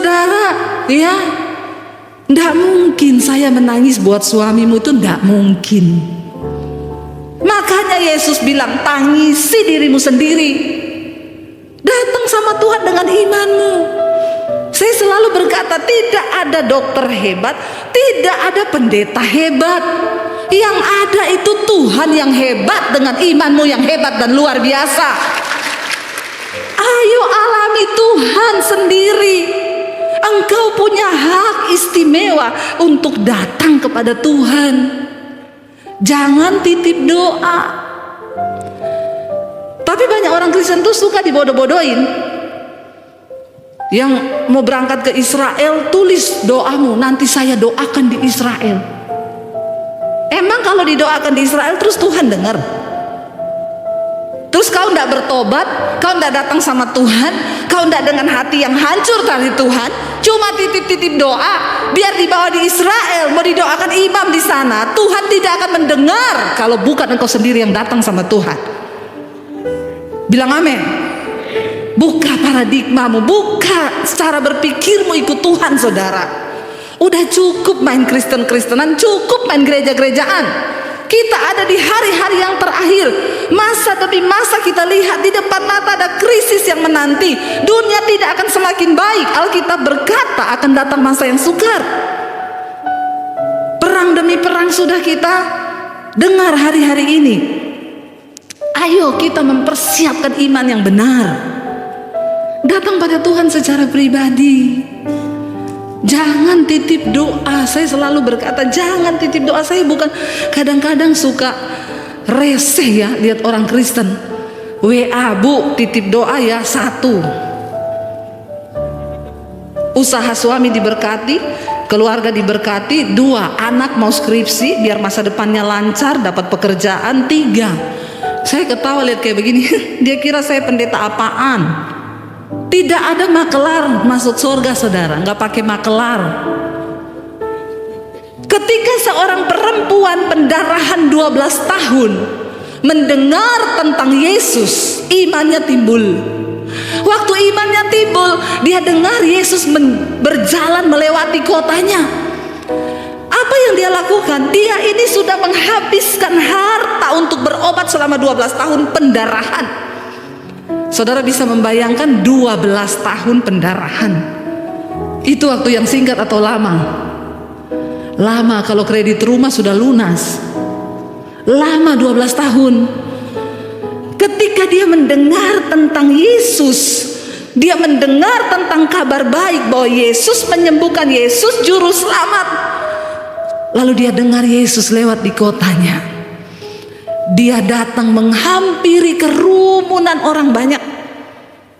Saudara, ya, nggak mungkin saya menangis buat suamimu, itu nggak mungkin. Makanya Yesus bilang, tangisi dirimu sendiri. Datang sama Tuhan dengan imanmu. Saya selalu berkata, tidak ada dokter hebat, tidak ada pendeta hebat. Yang ada itu Tuhan yang hebat dengan imanmu yang hebat dan luar biasa. Ayo alami Tuhan sendiri. Engkau punya hak istimewa untuk datang kepada Tuhan. Jangan titip doa. Tapi banyak orang Kristen tuh suka dibodoh-bodohin. Yang mau berangkat ke Israel, tulis doamu, nanti saya doakan di Israel. Emang kalau didoakan di Israel terus Tuhan dengar? Terus kau tidak bertobat, kau tidak datang sama Tuhan, kau tidak dengan hati yang hancur dari Tuhan, cuma titip-titip doa, biar dibawa di Israel, mau didoakan imam di sana, Tuhan tidak akan mendengar kalau bukan engkau sendiri yang datang sama Tuhan. Bilang amin. Buka paradigmamu, buka cara berpikirmu, ikut Tuhan, saudara. Udah cukup main Kristen-Kristenan, cukup main gereja-gerejaan. Kita ada di hari-hari yang terakhir. Masa demi masa kita lihat di depan mata ada krisis yang menanti. Dunia tidak akan semakin baik. Alkitab berkata akan datang masa yang sukar. Perang demi perang sudah kita dengar hari-hari ini. Ayo kita mempersiapkan iman yang benar. Datang pada Tuhan secara pribadi. Jangan titip doa. Saya selalu berkata jangan titip doa. Saya bukan, kadang-kadang suka reseh ya lihat orang Kristen. WA, Bu, titip doa ya, 1. Usaha suami diberkati, keluarga diberkati. 2, anak mau skripsi biar masa depannya lancar, dapat pekerjaan. 3, saya ketawa lihat kayak begini. Dia kira saya pendeta apaan. Tidak ada makelar masuk surga, saudara. Nggak pakai makelar. Ketika seorang perempuan pendarahan 12 tahun mendengar tentang Yesus, imannya timbul. Waktu imannya timbul, dia dengar Yesus berjalan melewati kotanya. Apa yang dia lakukan? Dia ini sudah menghabiskan harta untuk berobat selama 12 tahun pendarahan. Saudara bisa membayangkan 12 tahun pendarahan. Itu waktu yang singkat atau lama? Lama, kalau kredit rumah sudah lunas. Lama 12 tahun. Ketika dia mendengar tentang Yesus, dia mendengar tentang kabar baik bahwa Yesus menyembuhkan, Yesus juru selamat. Lalu dia dengar Yesus lewat di kotanya. Dia datang menghampiri kerumunan orang banyak.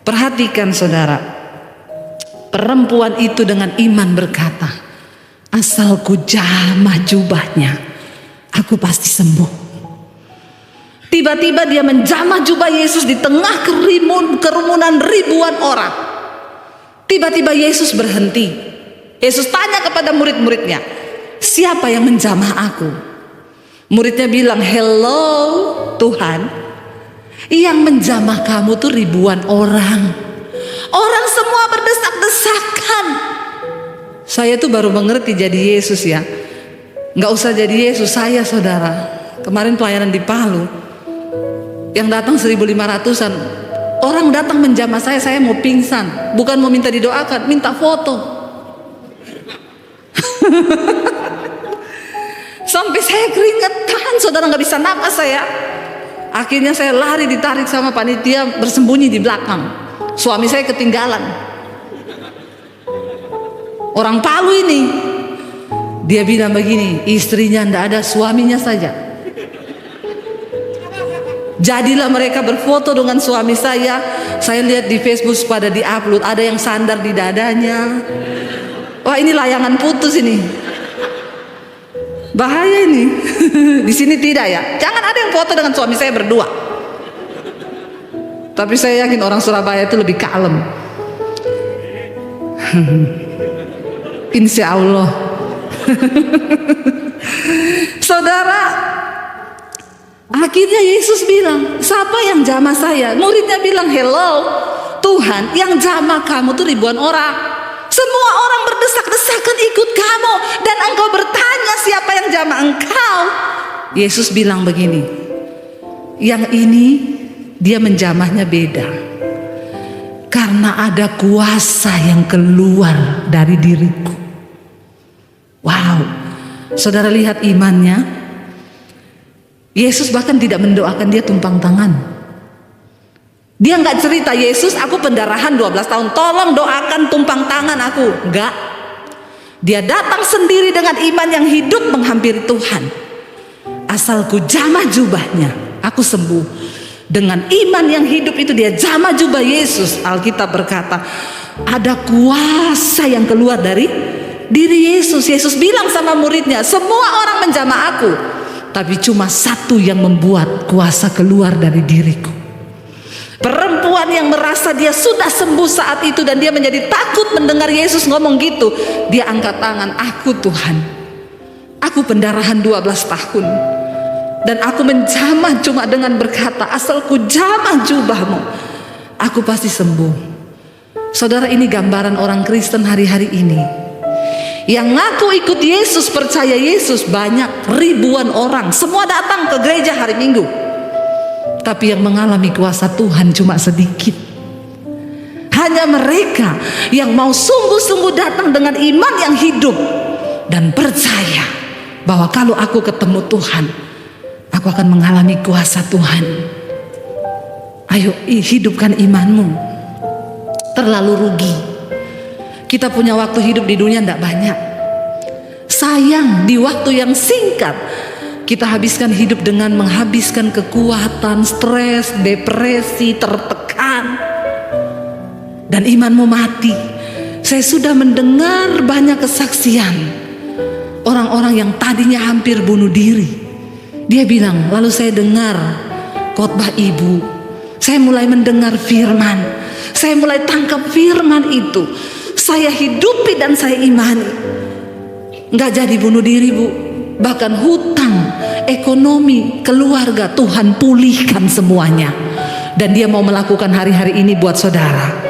Perhatikan saudara, perempuan itu dengan iman berkata, asal ku jamah jubahnya, aku pasti sembuh. Tiba-tiba dia menjamah jubah Yesus di tengah kerumunan ribuan orang. Tiba-tiba Yesus berhenti. Yesus tanya kepada murid-muridnya, siapa yang menjamah aku? Muridnya bilang, hello Tuhan, yang menjamah kamu tuh ribuan orang. Orang semua berdesak-desakan. Saya tuh baru mengerti jadi Yesus ya. Nggak usah jadi Yesus saya, saudara. Kemarin pelayanan di Palu, yang datang 1.500-an orang datang menjamah saya mau pingsan. Bukan mau minta didoakan, minta foto. Sampai saya keringetan, saudara, nggak bisa napas saya. Akhirnya saya lari, ditarik sama panitia, bersembunyi di belakang. Suami saya ketinggalan. Orang Palu ini, dia bilang begini, istrinya ndak ada, suaminya saja. Jadilah mereka berfoto dengan suami saya. Saya lihat di Facebook pada diupload, ada yang sandar di dadanya. Wah, ini layangan putus ini. Bahaya ini. Di sini tidak ya. Jangan ada yang foto dengan suami saya berdua. Tapi saya yakin orang Surabaya itu lebih kalem. Insya Allah. Saudara, akhirnya Yesus bilang, siapa yang jamah saya? Muridnya bilang, hello Tuhan, yang jamah kamu tuh ribuan orang. Semua semua orang berdesak-desakan ikut kamu, dan engkau bertanya siapa yang jamah engkau. Yesus bilang begini, yang ini dia menjamahnya beda, karena ada kuasa yang keluar dari diriku. Wow, saudara lihat imannya. Yesus bahkan tidak mendoakan dia tumpang tangan. Dia nggak cerita, Yesus aku pendarahan 12 tahun, tolong doakan tumpang tangan aku. Enggak. Dia datang sendiri dengan iman yang hidup menghampiri Tuhan. Asalku jamah jubahnya, aku sembuh. Dengan iman yang hidup itu dia jamah jubah Yesus. Alkitab berkata ada kuasa yang keluar dari diri Yesus. Yesus bilang sama muridnya, semua orang menjamah aku, tapi cuma satu yang membuat kuasa keluar dari diriku. Perempuan yang merasa dia sudah sembuh saat itu dan dia menjadi takut mendengar Yesus ngomong gitu, dia angkat tangan, aku Tuhan, aku pendarahan 12 tahun, dan aku menjamah cuma dengan berkata, asalku jamah jubahmu, aku pasti sembuh. Saudara, ini gambaran orang Kristen hari-hari ini. Yang ngaku ikut Yesus, percaya Yesus banyak, ribuan orang, semua datang ke gereja hari Minggu, tapi yang mengalami kuasa Tuhan cuma sedikit. Hanya mereka yang mau sungguh-sungguh datang dengan iman yang hidup dan percaya bahwa kalau aku ketemu Tuhan, aku akan mengalami kuasa Tuhan. Ayo hidupkan imanmu. Terlalu rugi kita punya waktu hidup di dunia tidak banyak. Sayang, di waktu yang singkat kita habiskan hidup dengan menghabiskan kekuatan, stres, depresi, tertekan, dan imanmu mati. Saya sudah mendengar banyak kesaksian orang-orang yang tadinya hampir bunuh diri. Dia bilang, lalu saya dengar khotbah ibu, saya mulai mendengar firman, saya mulai tangkap firman itu, saya hidupi dan saya imani. Nggak jadi bunuh diri, Bu. Bahkan hutang, ekonomi, keluarga Tuhan pulihkan semuanya. Dan dia mau melakukan hari-hari ini buat saudara.